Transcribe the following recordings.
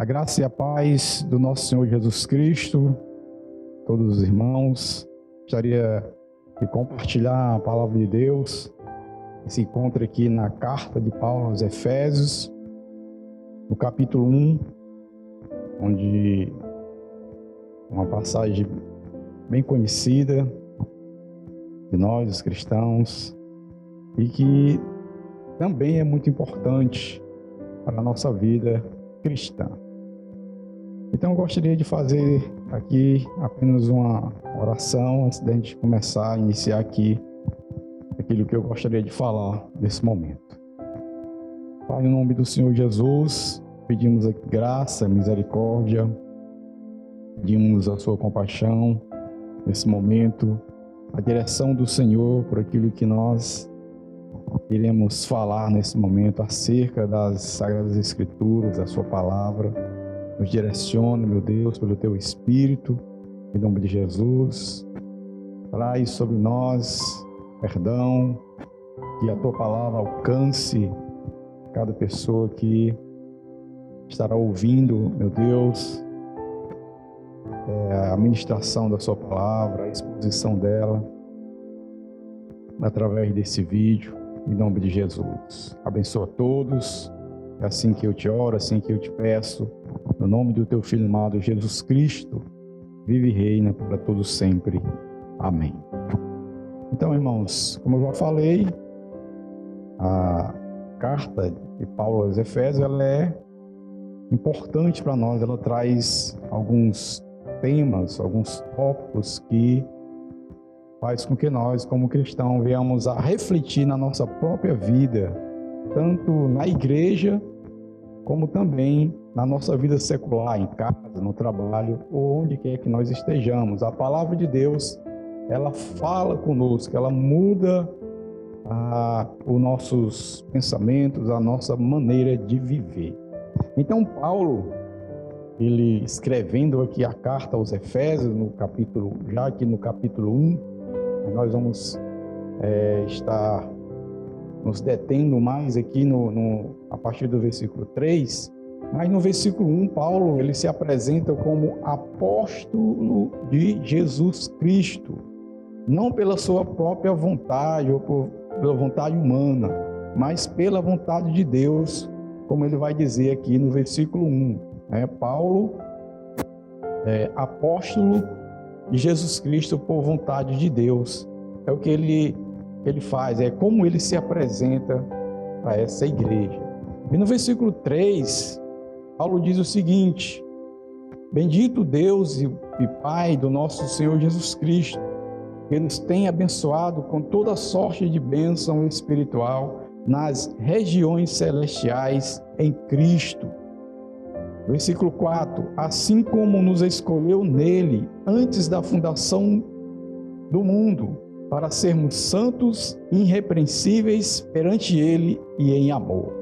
A graça e a paz do nosso Senhor Jesus Cristo, todos os irmãos. Gostaria de compartilhar a palavra de Deus, que se encontra aqui na carta de Paulo aos Efésios, no capítulo 1, onde uma passagem bem conhecida de nós, os cristãos, e que também é muito importante para a nossa vida cristã. Então eu gostaria de fazer aqui apenas uma oração antes da gente começar a iniciar aqui aquilo que eu gostaria de falar nesse momento. Pai, em nome do Senhor Jesus, pedimos aqui graça, misericórdia, pedimos a sua compaixão nesse momento, a direção do Senhor por aquilo que nós iremos falar nesse momento acerca das Sagradas Escrituras, da sua palavra. Nos direcione, meu Deus, pelo Teu Espírito, em nome de Jesus. Traz sobre nós perdão, que a Tua palavra alcance cada pessoa que estará ouvindo, meu Deus, a ministração da Sua palavra, a exposição dela, através desse vídeo, em nome de Jesus. Abençoa todos, é assim que eu te oro, assim que eu te peço, no nome do Teu Filho amado Jesus Cristo, vive e reina para todos sempre. Amém. Então, irmãos, como eu já falei, a carta de Paulo aos Efésios, ela é importante para nós, ela traz alguns temas, alguns tópicos que faz com que nós, como cristãos, venhamos a refletir na nossa própria vida, tanto na igreja, como também na nossa vida secular, em casa, no trabalho, ou onde quer que nós estejamos. A palavra de Deus, ela fala conosco, ela muda os nossos pensamentos, a nossa maneira de viver. Então, Paulo, ele escrevendo aqui a carta aos Efésios, já aqui no capítulo 1, nós vamos estar nos detendo mais aqui a partir do versículo 3, mas no versículo 1, Paulo ele se apresenta como apóstolo de Jesus Cristo, não pela sua própria vontade ou pela vontade humana, mas pela vontade de Deus, como ele vai dizer aqui no versículo 1. Paulo é apóstolo de Jesus Cristo por vontade de Deus. É o que ele faz, é como ele se apresenta para essa igreja. E no versículo 3, Paulo diz o seguinte: bendito Deus e Pai do nosso Senhor Jesus Cristo, que nos tem abençoado com toda sorte de bênção espiritual nas regiões celestiais em Cristo. Versículo 4, assim como nos escolheu nele antes da fundação do mundo, para sermos santos e irrepreensíveis perante ele e em amor.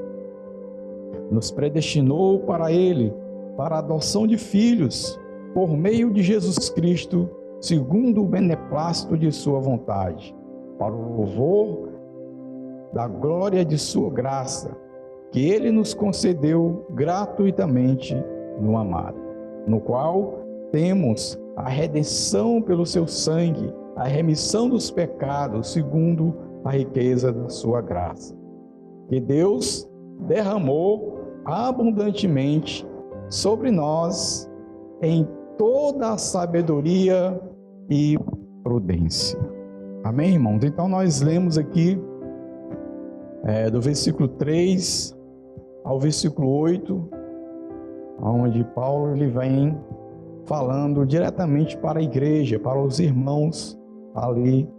Nos predestinou para ele, para a adoção de filhos, por meio de Jesus Cristo, segundo o beneplácito de sua vontade, para o louvor da glória de sua graça, que ele nos concedeu gratuitamente no amado, no qual temos a redenção pelo seu sangue, a remissão dos pecados, segundo a riqueza da sua graça, que Deus derramou abundantemente sobre nós em toda a sabedoria e prudência. Amém, irmãos? Então nós lemos aqui do versículo 3 ao versículo 8, onde Paulo ele vem falando diretamente para a igreja, para os irmãos ali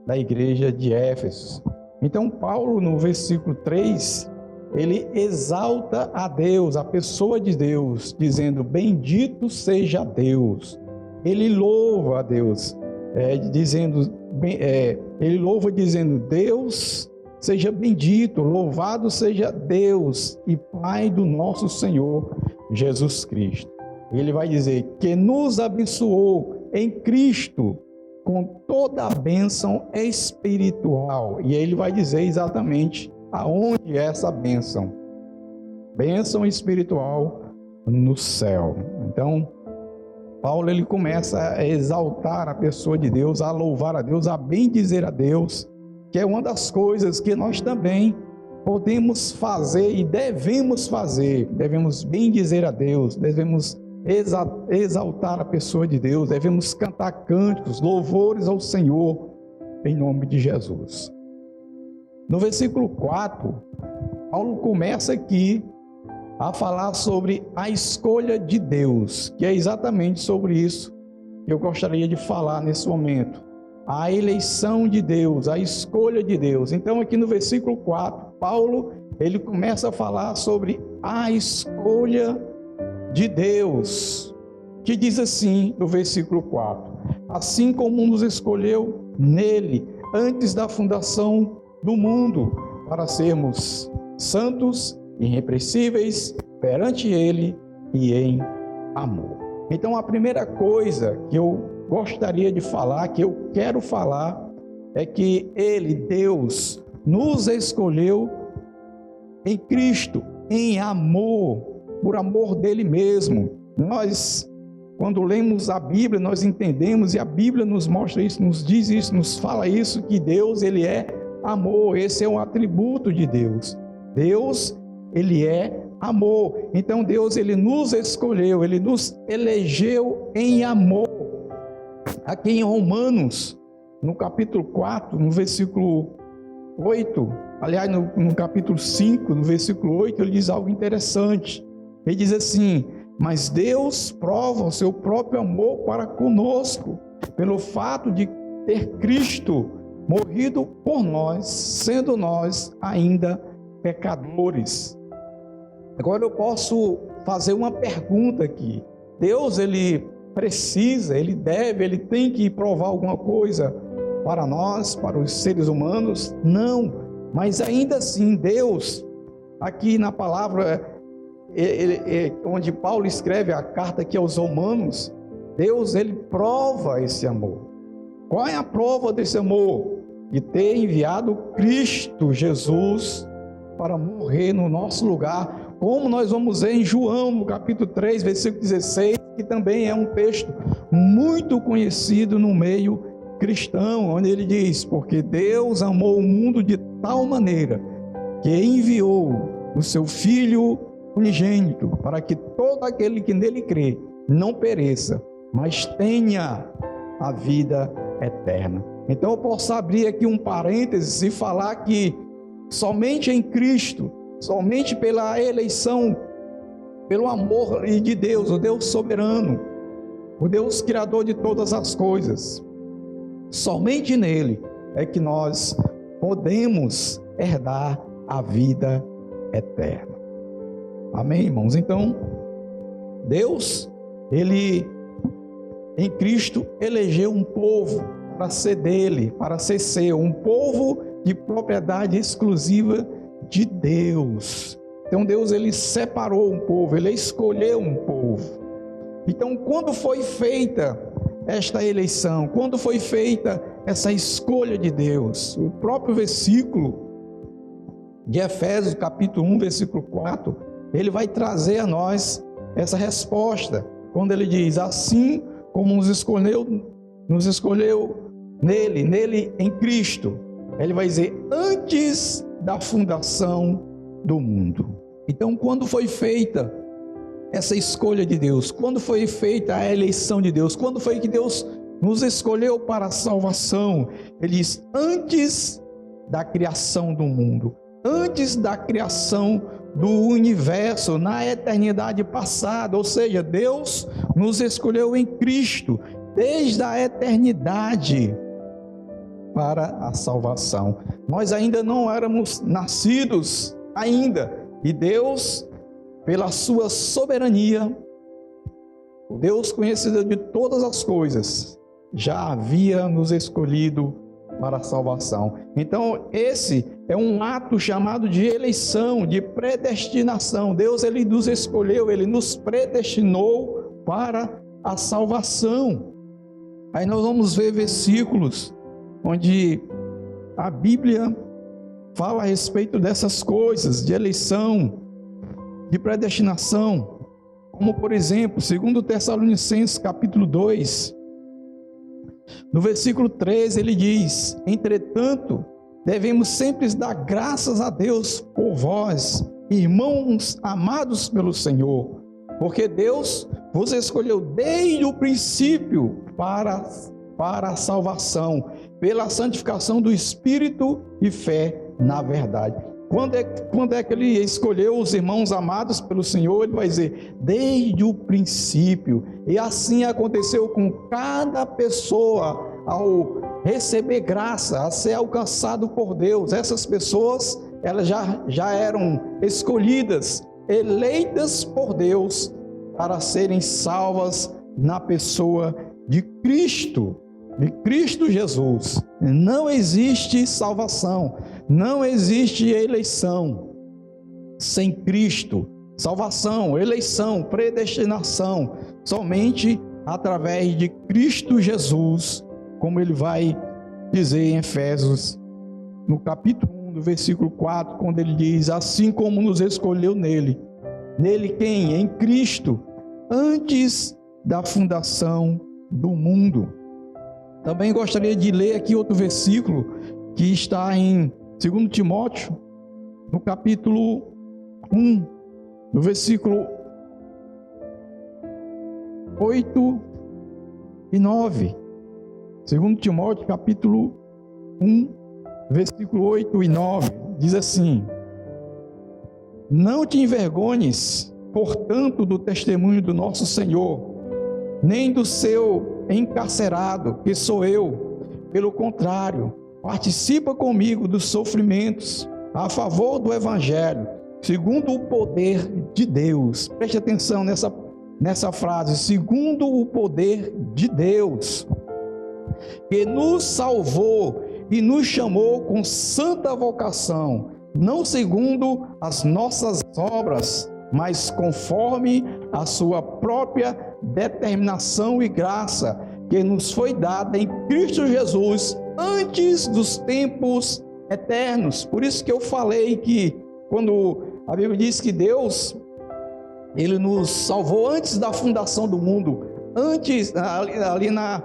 da igreja de Éfeso. Então Paulo, no versículo 3, ele exalta a Deus, a pessoa de Deus, dizendo: bendito seja Deus. Ele louva a Deus, ele louva dizendo: Deus seja bendito, louvado seja Deus e Pai do nosso Senhor Jesus Cristo. Ele vai dizer que nos abençoou em Cristo com toda a bênção espiritual. E ele vai dizer exatamente aonde é essa bênção. Bênção espiritual no céu. Então, Paulo ele começa a exaltar a pessoa de Deus, a louvar a Deus, a bendizer a Deus, que é uma das coisas que nós também podemos fazer e devemos fazer. Devemos bendizer a Deus, devemos exaltar a pessoa de Deus, devemos cantar cânticos, louvores ao Senhor, em nome de Jesus. No versículo 4, Paulo começa aqui a falar sobre a escolha de Deus, que é exatamente sobre isso que eu gostaria de falar nesse momento. A eleição de Deus, a escolha de Deus. Então aqui no versículo 4, Paulo, ele começa a falar sobre a escolha de Deus, que diz assim no versículo 4: assim como nos escolheu nele, antes da fundação do mundo, para sermos santos, irrepreensíveis perante ele e em amor. Então a primeira coisa que eu gostaria de falar, que eu quero falar, é que ele, Deus, nos escolheu em Cristo, em amor, por amor dele mesmo. Nós, quando lemos a Bíblia, nós entendemos, e a Bíblia nos mostra isso, nos diz isso, nos fala isso, que Deus, ele é amor. Esse é um atributo de Deus. Deus, ele é amor. Então Deus, ele nos escolheu, ele nos elegeu em amor. Aqui em Romanos, no capítulo 4, no versículo 8, aliás, no capítulo 5, no versículo 8, ele diz algo interessante. Ele diz assim: mas Deus prova o seu próprio amor para conosco, pelo fato de ter Cristo morrido por nós, sendo nós ainda pecadores. Agora eu posso fazer uma pergunta aqui. Deus, ele precisa, ele deve, ele tem que provar alguma coisa para nós, para os seres humanos? Não, mas ainda assim Deus, aqui na palavra onde Paulo escreve a carta aqui aos Romanos, Deus, ele prova esse amor. Qual é a prova desse amor? De ter enviado Cristo Jesus para morrer no nosso lugar, como nós vamos ver em João, no capítulo 3, versículo 16, que também é um texto muito conhecido no meio cristão, onde ele diz: porque Deus amou o mundo de tal maneira que enviou o seu Filho unigênito, para que todo aquele que nele crê não pereça, mas tenha a vida eterna. Então eu posso abrir aqui um parênteses e falar que somente em Cristo, somente pela eleição, pelo amor de Deus, o Deus soberano, o Deus criador de todas as coisas, somente nele é que nós podemos herdar a vida eterna. Amém, irmãos? Então, Deus, ele em Cristo elegeu um povo para ser dele, para ser seu, um povo de propriedade exclusiva de Deus. Então Deus, ele separou um povo, ele escolheu um povo. Então, quando foi feita esta eleição, quando foi feita essa escolha de Deus, o próprio versículo de Efésios, capítulo 1, versículo 4, ele vai trazer a nós essa resposta, quando ele diz: assim como nos escolheu nele em Cristo. Ele vai dizer: antes da fundação do mundo. Então, quando foi feita essa escolha de Deus, quando foi feita a eleição de Deus, quando foi que Deus nos escolheu para a salvação? Ele diz: antes da criação do mundo, antes da criação do universo, na eternidade passada. Ou seja, Deus nos escolheu em Cristo desde a eternidade para a salvação. Nós ainda não éramos nascidos ainda, e Deus, pela sua soberania, o Deus conhecedor de todas as coisas, já havia nos escolhido para a salvação. Então esse é um ato chamado de eleição, de predestinação. Deus, ele nos escolheu, ele nos predestinou para a salvação. Aí nós vamos ver versículos onde a Bíblia fala a respeito dessas coisas, de eleição, de predestinação. como por exemplo, segundo Tessalonicenses capítulo 2, no versículo 13 ele diz: entretanto, devemos sempre dar graças a Deus por vós, irmãos amados pelo Senhor, porque Deus vos escolheu desde o princípio para a salvação, pela santificação do Espírito e fé na verdade. Quando é que ele escolheu os irmãos amados pelo Senhor? Ele vai dizer, desde o princípio. E assim aconteceu com cada pessoa ao receber graça, a ser alcançado por Deus. Essas pessoas, elas já eram escolhidas, eleitas por Deus para serem salvas na pessoa de Cristo Jesus. Não existe salvação, não existe eleição sem Cristo. Salvação, eleição, predestinação, somente através de Cristo Jesus, como ele vai dizer em Efésios, no capítulo 1, do versículo 4, quando ele diz, assim como nos escolheu nele. Nele quem? Em Cristo, antes da fundação do mundo. Também gostaria de ler aqui outro versículo que está em 2 Timóteo, no capítulo 1, no versículo 8 e 9. 2 Timóteo, capítulo 1, versículo 8 e 9, diz assim: não te envergonhes, portanto, do testemunho do nosso Senhor, nem do seu encarcerado, que sou eu. Pelo contrário, participa comigo dos sofrimentos a favor do Evangelho, segundo o poder de Deus. Preste atenção nessa frase, segundo o poder de Deus, que nos salvou e nos chamou com santa vocação, não segundo as nossas obras, mas conforme a sua própria determinação e graça, que nos foi dada em Cristo Jesus antes dos tempos eternos. Por isso que eu falei que quando a Bíblia diz que Deus, ele nos salvou antes da fundação do mundo, antes, ali na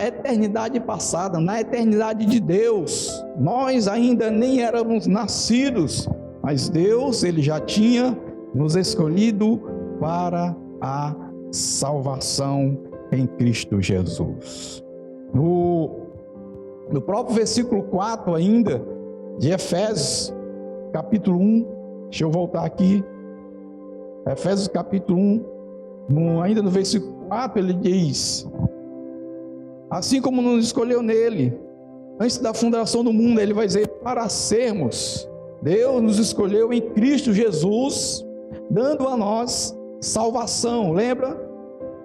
eternidade passada, na eternidade de Deus, nós ainda nem éramos nascidos, mas Deus, ele já tinha nos escolhido para a salvação em Cristo Jesus. No próprio versículo 4 ainda, de Efésios, capítulo 1, deixa eu voltar aqui, Efésios capítulo 1, ainda no versículo 4, ele diz, assim como nos escolheu nele, antes da fundação do mundo, ele vai dizer, para sermos, Deus nos escolheu em Cristo Jesus, dando a nós salvação, lembra?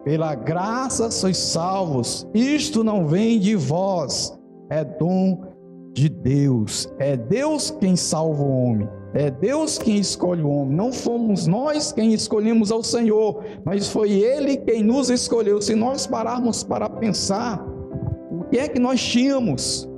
Pela graça sois salvos, isto não vem de vós, é dom de Deus, é Deus quem salva o homem, é Deus quem escolhe o homem, não fomos nós quem escolhemos ao Senhor, mas foi Ele quem nos escolheu. Se nós pararmos para pensar, o que é que nós tínhamos,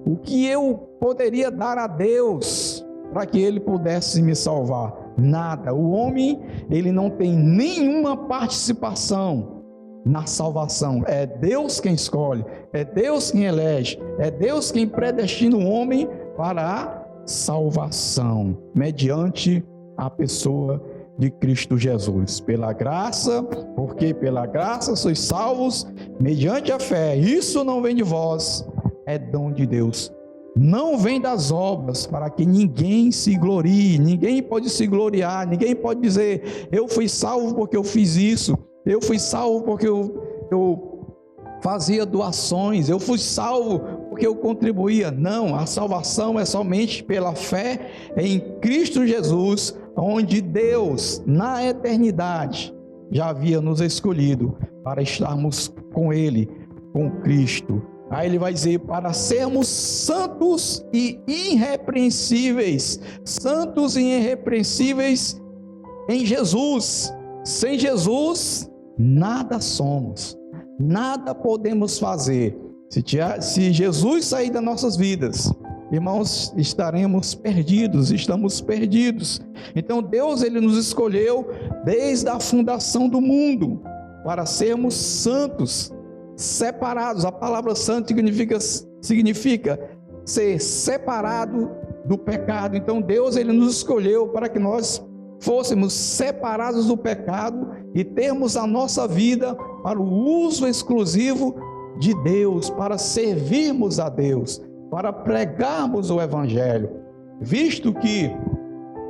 o que eu poderia dar a Deus para que Ele pudesse me salvar? Nada. O homem, ele não tem nenhuma participação na salvação. É Deus quem escolhe, é Deus quem elege, é Deus quem predestina o homem para a salvação, mediante a pessoa de Cristo Jesus. Pela graça, porque pela graça sois salvos, mediante a fé. Isso não vem de vós, é dom de Deus. Não vem das obras, para que ninguém se glorie. Ninguém pode se gloriar, ninguém pode dizer, eu fui salvo porque eu fiz isso, eu fui salvo porque eu fazia doações, eu fui salvo porque eu contribuía. Não, a salvação é somente pela fé em Cristo Jesus, onde Deus, na eternidade, já havia nos escolhido para estarmos com Ele, com Cristo. Aí ele vai dizer, para sermos santos e irrepreensíveis, santos e irrepreensíveis em Jesus. Sem Jesus, nada somos, nada podemos fazer. Se Jesus sair das nossas vidas, irmãos, estaremos perdidos, estamos perdidos. Então Deus, Ele nos escolheu desde a fundação do mundo, para sermos santos, separados. A palavra santo significa ser separado do pecado. Então Deus, Ele nos escolheu para que nós fôssemos separados do pecado e termos a nossa vida para o uso exclusivo de Deus, para servirmos a Deus, para pregarmos o Evangelho, visto que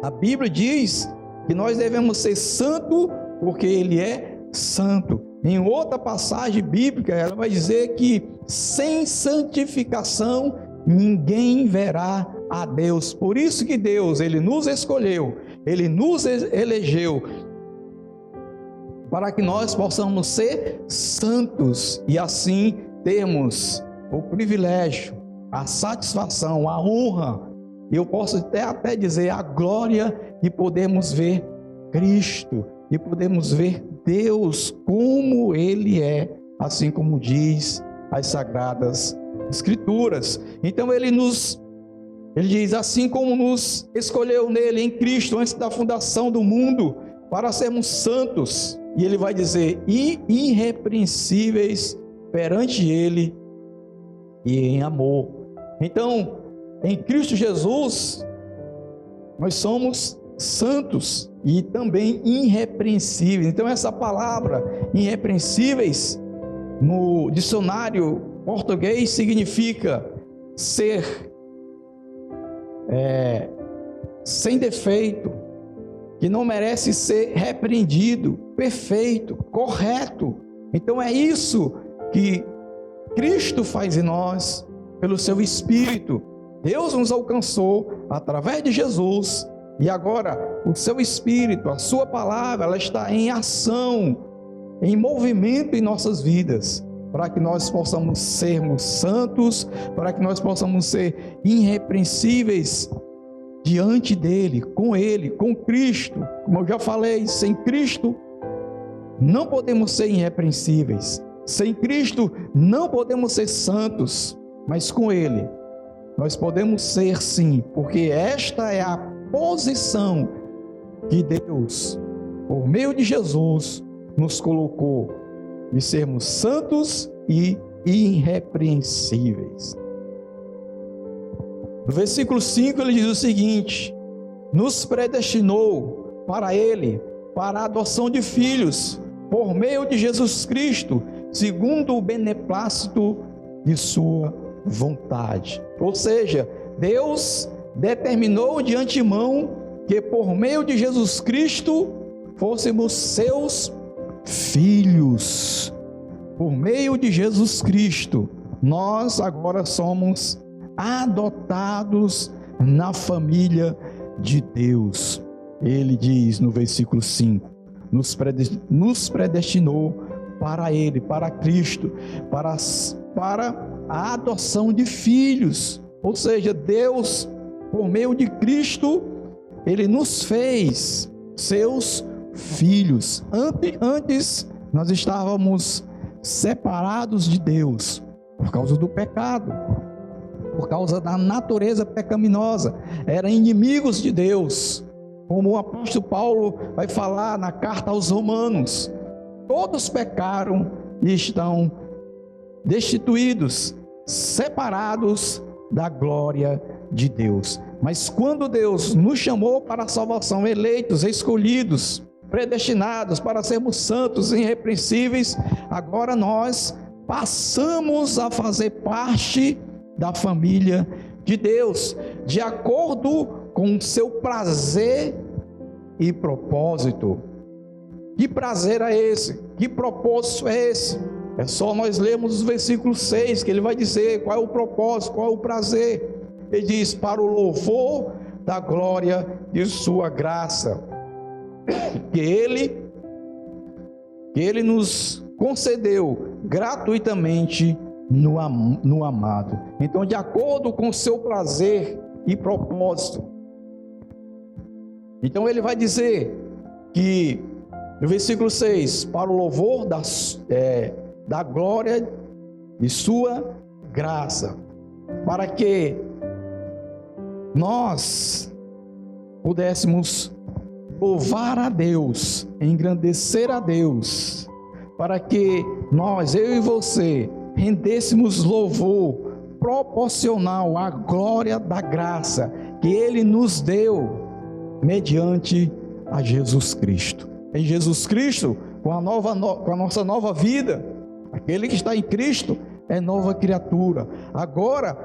a Bíblia diz que nós devemos ser santos porque Ele é santo. Em outra passagem bíblica, ela vai dizer que sem santificação ninguém verá a Deus. Por isso que Deus, Ele nos escolheu, Ele nos elegeu para que nós possamos ser santos e assim termos o privilégio, a satisfação, a honra, e eu posso até dizer a glória de podermos ver Cristo, de podermos ver Deus como Ele é, assim como diz as Sagradas Escrituras. Então Ele diz, assim como nos escolheu nele, em Cristo, antes da fundação do mundo, para sermos santos, e Ele vai dizer, e irrepreensíveis perante Ele e em amor. Então, em Cristo Jesus, nós somos santos e também irrepreensíveis. Então, essa palavra, irrepreensíveis, no dicionário português, significa ser sem defeito, que não merece ser repreendido, perfeito, correto. Então, é isso que Cristo faz em nós, pelo seu Espírito. Deus nos alcançou através de Jesus, e agora o seu Espírito, a sua palavra, ela está em ação, em movimento em nossas vidas, para que nós possamos sermos santos, para que nós possamos ser irrepreensíveis diante dele, com Cristo. Como eu já falei, sem Cristo não podemos ser irrepreensíveis, sem Cristo não podemos ser santos, mas com Ele nós podemos ser sim, porque esta é a posição que Deus, por meio de Jesus, nos colocou, de sermos santos e irrepreensíveis. No versículo 5 ele diz o seguinte: nos predestinou para Ele, para a adoção de filhos, por meio de Jesus Cristo, segundo o beneplácito de sua vontade. Ou seja, Deus determinou de antemão que por meio de Jesus Cristo fôssemos seus filhos. Por meio de Jesus Cristo, nós agora somos adotados na família de Deus. Ele diz no versículo 5, nos predestinou para Ele, para Cristo, para a adoção de filhos. Ou seja, Deus, por meio de Cristo, Ele nos fez seus filhos. Antes nós estávamos separados de Deus por causa do pecado, por causa da natureza pecaminosa, eram inimigos de Deus. Como o apóstolo Paulo vai falar na carta aos Romanos, todos pecaram e estão destituídos, separados da glória de Deus. Mas quando Deus nos chamou para a salvação, eleitos, escolhidos, predestinados para sermos santos e irrepreensíveis, agora nós passamos a fazer parte da família de Deus, de acordo com o seu prazer e propósito. Que prazer é esse? Que propósito é esse? É só nós lermos os versículos 6, que ele vai dizer qual é o propósito, qual é o prazer. Ele diz, para o louvor da glória de sua graça, que ele nos concedeu gratuitamente no amado. Então, de acordo com o seu prazer e propósito. Então ele vai dizer que no versículo 6, para o louvor da glória de sua graça, para que nós pudéssemos louvar a Deus, engrandecer a Deus, para que nós, eu e você, rendêssemos louvor proporcional à glória da graça que Ele nos deu mediante a Jesus Cristo. Em Jesus Cristo, com a nossa nova vida, aquele que está em Cristo é nova criatura. Agora,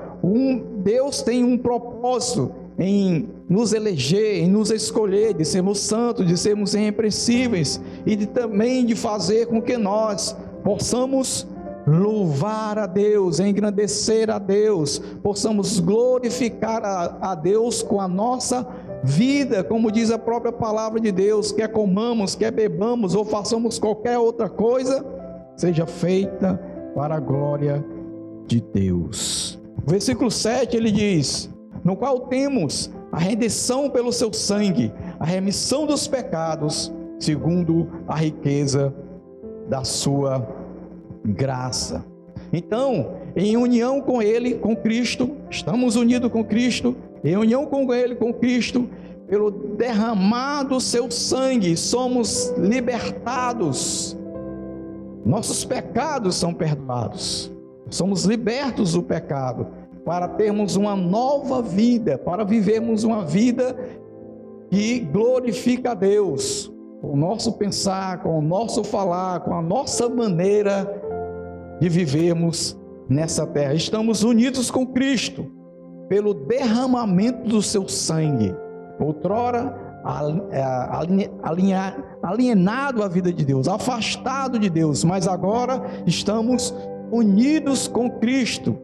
Deus tem um propósito em nos eleger, em nos escolher, de sermos santos, de sermos irrepreensíveis e também de fazer com que nós possamos louvar a Deus, engrandecer a Deus, possamos glorificar a Deus com a nossa vida, como diz a própria palavra de Deus, quer comamos, quer bebamos ou façamos qualquer outra coisa, seja feita para a glória de Deus. O versículo 7 ele diz: no qual temos a redenção pelo seu sangue, a remissão dos pecados, segundo a riqueza da sua graça. Então, em união com Ele, com Cristo, estamos unidos com Cristo, em união com Ele, com Cristo, pelo derramado seu sangue, somos libertados, nossos pecados são perdoados, somos libertos do pecado, para termos uma nova vida, para vivermos uma vida que glorifica a Deus, com o nosso pensar, com o nosso falar, com a nossa maneira de vivermos nessa terra. Estamos unidos com Cristo pelo derramamento do seu sangue. Outrora alienado à vida de Deus, afastado de Deus, mas agora estamos unidos com Cristo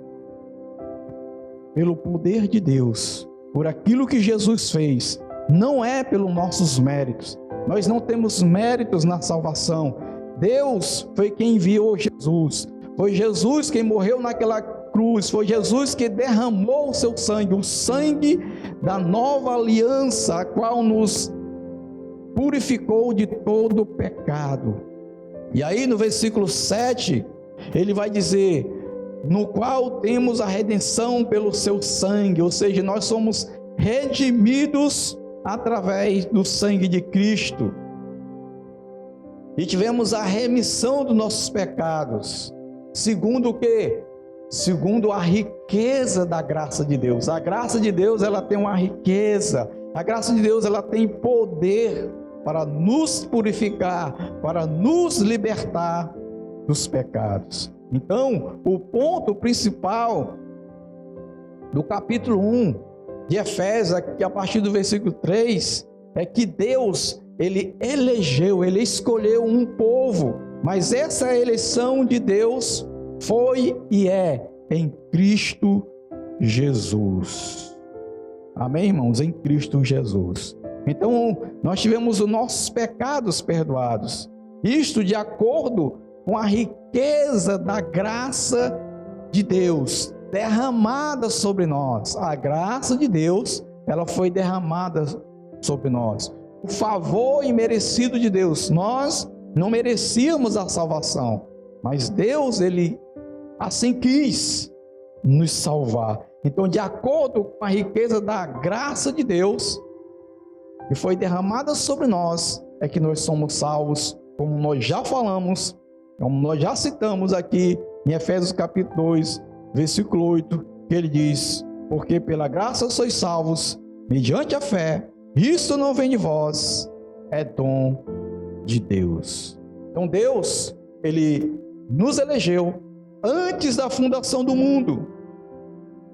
pelo poder de Deus, por aquilo que Jesus fez. Não é pelos nossos méritos, nós não temos méritos na salvação. Deus foi quem enviou Jesus, foi Jesus quem morreu naquela cruz, foi Jesus que derramou o seu sangue, o sangue da nova aliança, a qual nos purificou de todo pecado. E aí no versículo 7, ele vai dizer: no qual temos a redenção pelo seu sangue, ou seja, nós somos redimidos através do sangue de Cristo, e tivemos a remissão dos nossos pecados, segundo o quê? Segundo a riqueza da graça de Deus. A graça de Deus, ela tem uma riqueza, a graça de Deus, ela tem poder para nos purificar, para nos libertar dos pecados. Então, o ponto principal do capítulo 1 de Efésios, aqui a partir do versículo 3, é que Deus, Ele elegeu, Ele escolheu um povo, mas essa eleição de Deus foi e é em Cristo Jesus. Amém, irmãos? Em Cristo Jesus. Então, nós tivemos os nossos pecados perdoados, isto de acordo com a riqueza da graça de Deus derramada sobre nós. A graça de Deus, ela foi derramada sobre nós. O favor imerecido de Deus. Nós não merecíamos a salvação, mas Deus, Ele assim quis nos salvar. Então, de acordo com a riqueza da graça de Deus, que foi derramada sobre nós, é que nós somos salvos, como nós já falamos, como nós já citamos aqui em Efésios capítulo 2, versículo 8, que ele diz: porque pela graça sois salvos, mediante a fé, isso não vem de vós, é dom de Deus. Então Deus, Ele nos elegeu antes da fundação do mundo,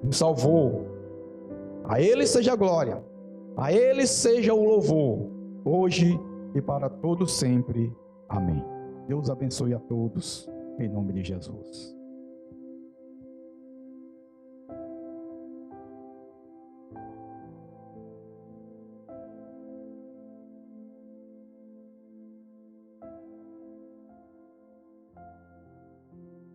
nos salvou. A Ele seja a glória, a Ele seja o louvor, hoje e para todos sempre. Amém. Deus abençoe a todos, em nome de Jesus.